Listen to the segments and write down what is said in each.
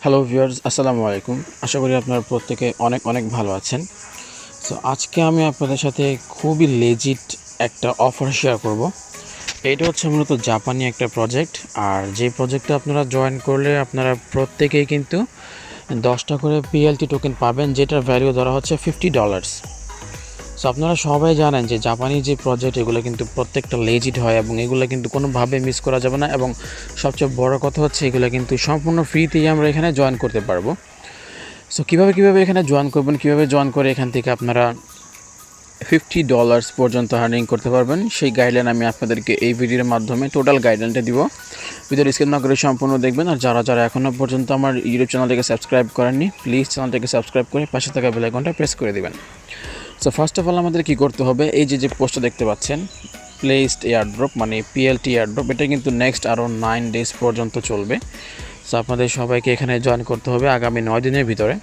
Hello viewers, আসসালামু আলাইকুম। আশা করি আপনারা প্রত্যেকে অনেক অনেক ভালো আছেন। সো আজকে আমি আপনাদের সাথে খুবই লেজিট একটা অফার শেয়ার করব। এটা হচ্ছে মূলত জাপানি একটা প্রজেক্ট, আর যে প্রজেক্টে আপনারা জয়েন করলে আপনারা প্রত্যেকেই কিন্তু 10টা করে পিএলটি টোকেন পাবেন, যেটার ভ্যালু ধরা হচ্ছে $50। সো আপনারা সবাই জানেন যে জাপানি যে প্রজেক্ট এগুলো কিন্তু প্রত্যেকটা লেজিট হয় এবং এগুলো কিন্তু কোনোভাবে মিস করা যাবে না। এবং সবচেয়ে বড় কথা হচ্ছে এগুলো কিন্তু সম্পূর্ণ ফ্রিতেই আমরা এখানে জয়েন করতে পারবো। সো কীভাবে এখানে জয়েন করবেন, কীভাবে জয়েন করে এখান থেকে আপনারা $50 পর্যন্ত আর্নিং করতে পারবেন, সেই গাইডলাইন আমি আপনাদেরকে এই ভিডিওর মাধ্যমে টোটাল গাইডলাইনটা দিব। ভিডিওর স্কিপ না করে সম্পূর্ণ দেখবেন। আর যারা এখনও পর্যন্ত আমার ইউটিউব চ্যানেলটাকে সাবস্ক্রাইব করেননি, প্লিজ চ্যানেলটাকে সাবস্ক্রাইব করে পাশে থাকা বেল আইকনটা প্রেস করে দেবেন। সো ফার্স্ট অফ অল আমাদের কী করতে হবে, এই যে পোস্টটা দেখতে পাচ্ছেন প্লেসড এয়ারড্রপ মানে পিএলটি এয়ারড্রপ, এটা কিন্তু নেক্সট আরও 9 ডেজ পর্যন্ত চলবে। সো আপনাদের সবাইকে এখানে জয়েন করতে হবে আগামী 9 দিনের ভিতরে।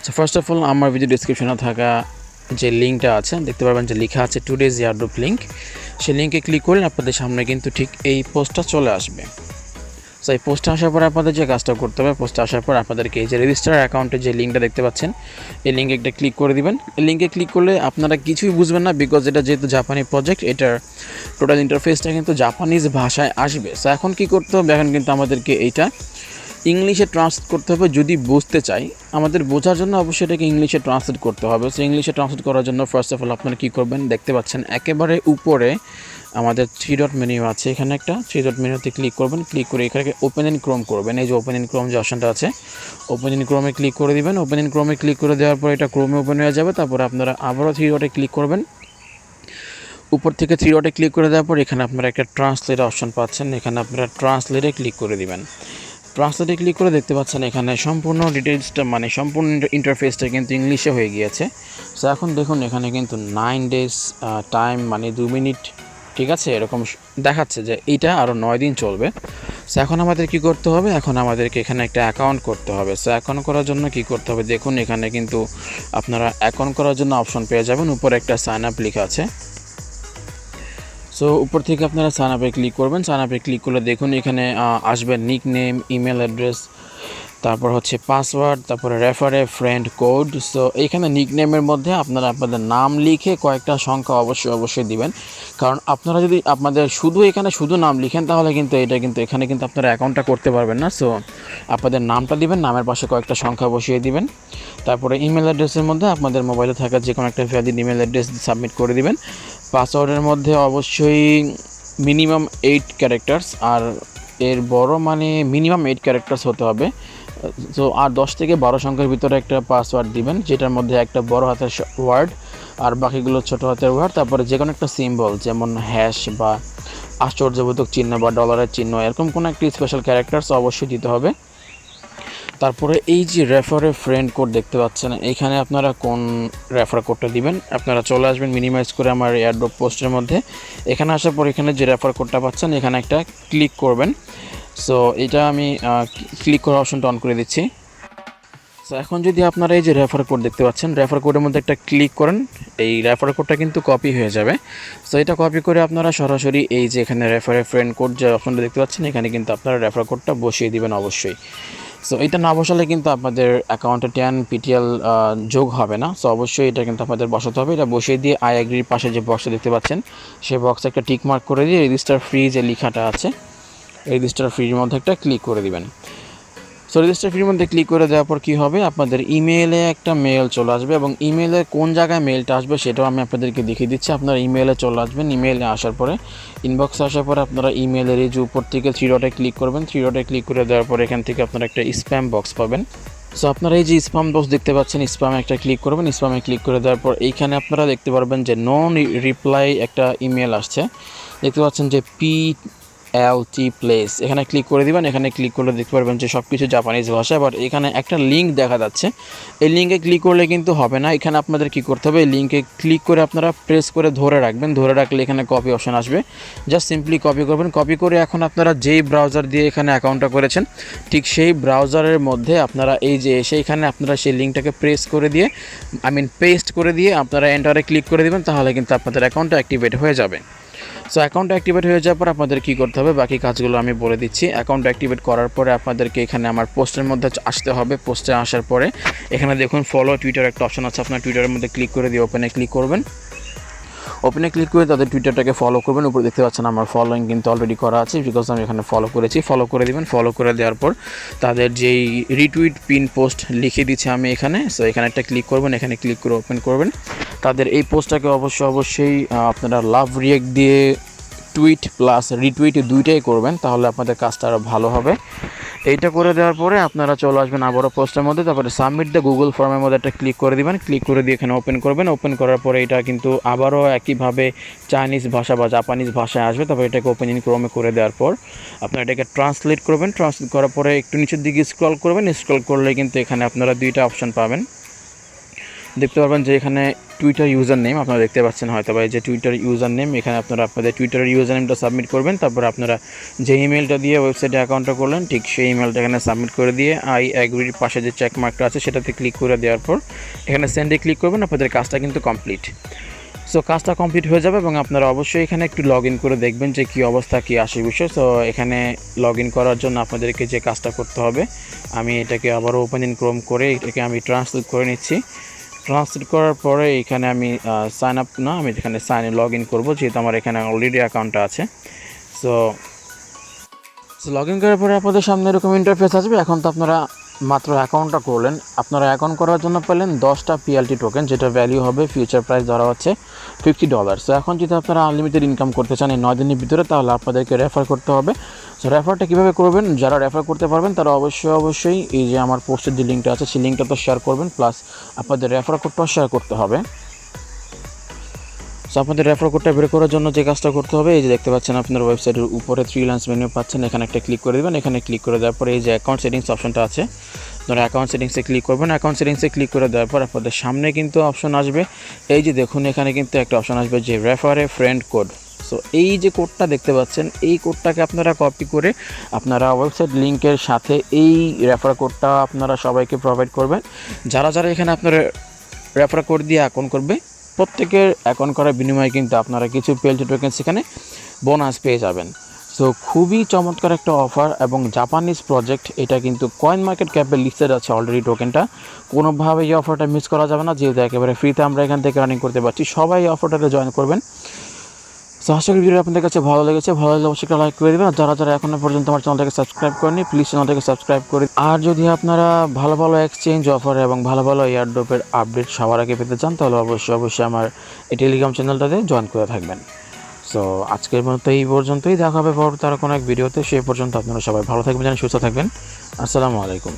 সো ফার্স্ট অফ অল আমার ভিডিও ডিসক্রিপশনে থাকা যে লিঙ্কটা আছে দেখতে পারবেন যে লেখা আছে টুডেজ এয়ারড্রপ লিঙ্ক। সেই লিঙ্কে ক্লিক করলে আপনাদের সামনে কিন্তু ঠিক এই পোস্টটা চলে আসবে। সো এই পোস্টে আসার পর আপনাদের যে কাজটা করতে হবে, পোস্টে আসার পর আপনাদেরকে এই যে রেজিস্টার অ্যাকাউন্টের যে লিঙ্কটা দেখতে পাচ্ছেন, এই লিঙ্কে একটা ক্লিক করে দিবেন। এই লিঙ্কে ক্লিক করলে আপনারা কিছুই বুঝবেন না, বিকজ এটা যেহেতু জাপানি প্রজেক্ট, এটার টোটাল ইন্টারফেসটা কিন্তু জাপানিজ ভাষায় আসবে। সো এখন কী করতে হবে, এখন কিন্তু আমাদেরকে এইটা ইংলিশে ট্রান্সলেট করতে হবে যদি বুঝতে চাই। আমাদের বোঝার জন্য অবশ্যই এটাকে ইংলিশে ট্রান্সলেট করতে হবে। সো ইংলিশে ট্রান্সলেট করার জন্য ফার্স্ট অফ অল আপনারা কী করবেন, দেখতে পাচ্ছেন একেবারে উপরে আমাদের 3 ডট মেনু আছে, এখানে একটা 3 ডট মেনুতে ক্লিক করবেন। ক্লিক করে এখানে ওপেন ইন ক্রোম করবেন। এই যে ওপেন ইন ক্রোম যে অপশনটা আছে, ওপেন ইন ক্রোমে ক্লিক করে দিবেন। ওপেন ইন ক্রোমে ক্লিক করে দেওয়ার পর এটা ক্রোমে ওপেন হয়ে যাবে। তারপরে আপনারা আবারও 3 ডটে ক্লিক করবেন। উপর থেকে 3 ডটে ক্লিক করে দেওয়ার পর এখানে আপনারা একটা ট্রান্সলেট অপশন পাচ্ছেন, এখানে আপনারা ট্রান্সলেটে ক্লিক করে দিবেন। ট্রান্সলেটে ক্লিক করে দেখতে পাচ্ছেন এখানে সম্পূর্ণ ডিটেলসটা মানে সম্পূর্ণ ইন্টারফেসটা কিন্তু ইংলিশে হয়ে গিয়েছে। সো এখন দেখুন এখানে কিন্তু 9 ডেজ টাইম মানে 2 মিনিট, ঠিক আছে, এরকম দেখাচ্ছে যে এইটা আরও 9 দিন চলবে। সো এখন আমাদের কি করতে হবে, এখন আমাদেরকে এখানে একটা অ্যাকাউন্ট করতে হবে। সো অ্যাকাউন্ট করার জন্য কি করতে হবে, দেখুন এখানে কিন্তু আপনারা অ্যাকাউন্ট করার জন্য অপশন পেয়ে যাবেন। উপরে একটা সাইন আপ লেখা আছে। সো উপর থেকে আপনারা সাইন আপে ক্লিক করবেন। সাইন আপে ক্লিক করলে দেখুন এখানে আসবে নিক নেম, ইমেল অ্যাড্রেস, তারপর হচ্ছে পাসওয়ার্ড, তারপরে রেফারে ফ্রেন্ড কোড। সো এইখানে নিক নেমের মধ্যে আপনারা আপনাদের নাম লিখে কয়েকটা সংখ্যা অবশ্যই দিবেন, কারণ আপনারা যদি আপনাদের শুধু নাম লিখেন তাহলে কিন্তু এখানে কিন্তু আপনারা অ্যাকাউন্টটা করতে পারবেন না। সো আপনাদের নামটা দিবেন, নামের পাশে কয়েকটা সংখ্যা বসিয়ে দিবেন। তারপরে ইমেল অ্যাড্রেসের মধ্যে আপনাদের মোবাইলে থাকা যে কোনো একটা ভ্যালিড ইমেল অ্যাড্রেস সাবমিট করে দিবেন। পাসওয়ার্ডের মধ্যে অবশ্যই মিনিমাম 8 ক্যারেক্টার্স, আর এর বড় মানে মিনিমাম 8 ক্যারেক্টার্স হতে হবে। সো আর 10 থেকে 12 সংখ্যার ভিতরে একটা পাসওয়ার্ড দিবেন, যেটার মধ্যে একটা বড় হাতের ওয়ার্ড আর বাকিগুলো ছোট হাতের ওয়ার্ড। তারপরে যে কোনো একটা সিম্বল যেমন হ্যাশ বা আশ্চর্যবোধক চিহ্ন বা ডলারের চিহ্ন, এরকম কোনো একটি স্পেশাল ক্যারেক্টার্স অবশ্যই দিতে হবে। তারপরে এই যে রেফারে ফ্রেন্ড কোড দেখতে পাচ্ছেন, এইখানে আপনারা কোন রেফার কোডটা দিবেন, আপনারা চলে আসবেন মিনিমাইজ করে আমার এয়ারড্রপ পোস্টের মধ্যে। এখানে আসার পর এখানে যে রেফার কোডটা পাচ্ছেন এখানে একটা ক্লিক করবেন। সো এটা আমি ক্লিক করার অপশনটা অন করে দিচ্ছি। সো এখন যদি আপনারা এই যে রেফার কোড দেখতে পাচ্ছেন, রেফার কোডের মধ্যে একটা ক্লিক করেন, এই রেফার কোডটা কিন্তু কপি হয়ে যাবে। সো এটা কপি করে আপনারা সরাসরি এই যে এখানে রেফারে ফ্রেন্ড কোড যে অপশনটা দেখতে পাচ্ছেন, এখানে কিন্তু আপনারা রেফার কোডটা বসিয়ে দিবেন অবশ্যই। সো এটা না বসালে কিন্তু আপনাদের অ্যাকাউন্টে 10 পিটিএল যোগ হবে না। সো অবশ্যই এটা কিন্তু আপনাদের বসাতে হবে। এটা বসিয়ে দিয়ে আই এগ্রির পাশে যে বক্সটা দেখতে পাচ্ছেন, সেই বক্সে একটা টিক মার্ক করে দিয়ে রেজিস্টার ফ্রি যে লেখাটা আছে, রেজিস্টার ফ্রির মধ্যে একটা ক্লিক করে দিবেন। সো রেজিস্টার ফ্রির মধ্যে ক্লিক করে দেওয়ার পর কী হবে, আপনাদের ইমেইলে একটা মেল চলে আসবে এবং ইমেইলে কোন জায়গায় মেলটা আসবে সেটাও আমি আপনাদেরকে দেখিয়ে দিচ্ছি। আপনারা ইমেইলে চলে আসবেন। ইমেইলে আসার পরে ইনবক্সে আসার পরে আপনারা ইমেইলের এই যে উপর থেকে 3 ডটে ক্লিক করবেন। 3 ডটে ক্লিক করে দেওয়ার পর এখান থেকে আপনারা একটা স্প্যাম বক্স পাবেন। সো আপনারা এই যে স্প্যাম বক্স দেখতে পাচ্ছেন, স্প্যামে একটা ক্লিক করবেন। স্প্যামে ক্লিক করে দেওয়ার পর এইখানে আপনারা দেখতে পারবেন যে নো রিপ্লাই একটা ইমেল আসছে, দেখতে পাচ্ছেন যে PLT প্লেস, এখানে ক্লিক করে দিবেন। এখানে ক্লিক করলে দেখতে পারবেন যে সব কিছু জাপানিজ ভাষা। বাট এখানে একটা লিঙ্ক দেখা যাচ্ছে, এই লিঙ্কে ক্লিক করলে কিন্তু হবে না। এখানে আপনাদের কি করতে হবে, এই লিঙ্কে ক্লিক করে আপনারা প্রেস করে ধরে রাখবেন। ধরে রাখলে এখানে কপি অপশন আসবে, জাস্ট সিম্পলি কপি করবেন। কপি করে এখন আপনারা যেই ব্রাউজার দিয়ে এখানে অ্যাকাউন্টটা করেছেন ঠিক সেই ব্রাউজারের মধ্যে আপনারা এই যে সেইখানে আপনারা সেই লিঙ্কটাকে প্রেস করে দিয়ে পেস্ট করে দিয়ে আপনারা এন্টারে ক্লিক করে দিবেন, তাহলে কিন্তু আপনাদের অ্যাকাউন্টটা অ্যাক্টিভেট হয়ে যাবে। সো অ্যাকাউন্ট অ্যাক্টিভেট হয়ে যাওয়ার পর আপনাদের কী করতে হবে বাকি কাজগুলো আমি বলে দিচ্ছি। অ্যাকাউন্ট অ্যাক্টিভেট করার পরে আপনাদেরকে এখানে আমার পোস্টের মধ্যে আসতে হবে। পোস্টে আসার পরে এখানে দেখুন ফলো টুইটার একটা অপশন আছে, আপনার টুইটারের মধ্যে ক্লিক করে দিয়ে ওপেনে ক্লিক করবেন। ওপেনে ক্লিক করে তাদের টুইটারটাকে ফলো করবেন। উপরে দেখতে পাচ্ছেন আমার ফলোইং কিন্তু অলরেডি করা আছে, বিকজ আমি এখানে ফলো করেছি। ফলো করে দিবেন। ফলো করে দেওয়ার পর তাদের যেই রিটুইট পিন পোস্ট লিখে দিচ্ছি আমি এখানে, সো এখানে একটা ক্লিক করবেন, এখানে ক্লিক করে ওপেন করবেন। তাদের এই পোস্টটাকে অবশ্যই আপনারা লাভ রিয়েক্ট দিয়ে টুইট প্লাস রিটুইট দুইটাই করবেন, তাহলে আপনাদের কাজটা আরও ভালো হবে। এইটা করে দেওয়ার পরে আপনারা চলে আসবেন আবারও পোস্টের মধ্যে, তারপরে সাবমিট দ্য গুগল ফর্মের মধ্যে একটা ক্লিক করে দিবেন। ক্লিক করে দিয়ে এখানে ওপেন করবেন। ওপেন করার পরে এটা কিন্তু আবারও একইভাবে চাইনিজ ভাষা বা জাপানিজ ভাষায় আসবে। তারপরে এটাকে ওপেন ইন ক্রোমে করে দেওয়ার পর আপনারা এটাকে ট্রান্সলেট করবেন। ট্রান্সলেট করার পরে একটু নিচের দিকে স্ক্রল করবেন। স্ক্রল করলে কিন্তু এখানে আপনারা দুইটা অপশন পাবেন। দেখতে পারবেন যে এখানে টুইটার ইউজার নেম আপনারা দেখতে পাচ্ছেন হয়তো বা এই যে টুইটার ইউজার নেম, এখানে আপনারা আপনাদের টুইটারের ইউজার নেমটা সাবমিট করবেন। তারপর আপনারা যে ইমেলটা দিয়ে ওয়েবসাইটে অ্যাকাউন্টটা করলেন ঠিক সেই ইমেলটা এখানে সাবমিট করে দিয়ে আই অ্যাগ্রির পাশে যে চেক মার্কটা আছে সেটাতে ক্লিক করে দেওয়ার পর এখানে সেন্ডে ক্লিক করবেন। আপনাদের কাজটা কিন্তু কমপ্লিট। সো কাজটা কমপ্লিট হয়ে যাবে এবং আপনারা অবশ্যই এখানে একটু লগ ইন করে দেখবেন যে কী অবস্থা, কী আসে বিষয়। সো এখানে লগ ইন করার জন্য আপনাদেরকে যে কাজটা করতে হবে, আমি এটাকে আবারও ওপেন ইন ক্রোম করে এটাকে আমি ট্রান্সলেট করে নিচ্ছি। ট্রান্সলেট করার পরে এখানে আমি সাইন আপ না, আমি এখানে সাইনে লগ ইন করবো, যেহেতু আমার এখানে অলরেডি অ্যাকাউন্টটা আছে। সো লগ ইন করার পরে আপনাদের সামনে এরকম ইন্টারফেস আসবে। এখন তো আপনারা মাত্র অ্যাকাউন্টটা করলেন, আপনারা অ্যাকাউন্ট করার জন্য পেলেন 10টা PLT টোকেন, যেটা ভ্যালু হবে ফিউচার প্রাইস ধরা হচ্ছে $50। সো এখন যদি আপনারা আনলিমিটেড ইনকাম করতে চান এই 9 দিনের ভিতরে, তাহলে আপনাদেরকে রেফার করতে হবে। সো রেফারটা কীভাবে করবেন, যারা রেফার করতে পারবেন তারা অবশ্যই এই যে আমার পোস্টের যে লিঙ্কটা আছে সেই লিঙ্কটা তো শেয়ার করবেন, প্লাস আপনাদের রেফার কোডটাও শেয়ার করতে হবে। সো আপনাদের রেফার কোডটা বের করার জন্য যে কাজটা করতে হবে, এই যে দেখতে পাচ্ছেন আপনার ওয়েবসাইটের উপরে 3 লাইন্স মেনু পাচ্ছেন, এখানে একটা ক্লিক করে দেবেন। এখানে ক্লিক করে দেওয়ার পরে এই যে অ্যাকাউন্ট সেটিংস অপশনটা আছে, আপনারা অ্যাকাউন্ট সেটিংসে ক্লিক করবেন। অ্যাকাউন্ট সেটিংসে ক্লিক করে দেওয়ার পর আপনাদের সামনে কিন্তু অপশন আসবে, এই যে দেখুন এখানে কিন্তু একটা অপশন আসবে যে রেফারে ফ্রেন্ড কোড। সো এই যে কোডটা দেখতে পাচ্ছেন, এই কোডটাকে আপনারা কপি করে আপনারা ওয়েবসাইট লিঙ্কের সাথে এই রেফার কোডটা আপনারা সবাইকে প্রোভাইড করবেন। যারা এখানে আপনারা রেফার কোড দিয়ে অ্যাকাউন্ট করবে, প্রত্যেকের অ্যাকাউন্ট করার বিনিময়ে কিন্তু আপনারা কিছু PLT টোকেন সেখানে বোনাস পেয়ে যাবেন। সো খুবই চমৎকার একটা অফার এবং জাপানিজ প্রজেক্ট, এটা কিন্তু কয়েন মার্কেট ক্যাপে লিস্টেড আছে অলরেডি টোকেনটা। কোনোভাবে এই অফারটা মিস করা যাবে না, যেহেতু একেবারে ফ্রিতে আমরা এখান থেকে রানিং করতে পারছি। সবাই এই অফারটাতে জয়েন করবেন। সো আশা করি ভিডিওটা আপনাদের কাছে ভালো লেগেছে। ভালো লাগলে অবশ্যই একটা লাইক করে দেবেন। আর যারা এখনও পর্যন্ত আমার চ্যানেলটাকে সাবস্ক্রাইব করেনি, প্লিজ চ্যানেলটাকে সাবস্ক্রাইব করে। আর যদি আপনারা ভালো এক্সচেঞ্জ অফার এবং ভালো এয়ারড্রপের আপডেট সবার আগে পেতে চান, তাহলে অবশ্যই আমার এই টেলিগ্রাম চ্যানেলটাতে জয়েন করে থাকবেন। সো আজকের মতো এই পর্যন্তই, দেখা হবে পরবর্তী আরও কোনো এক ভিডিওতে। সেই পর্যন্ত আপনারা সবাই ভালো থাকবেন, সুস্থ থাকবেন। আসসালামু আলাইকুম।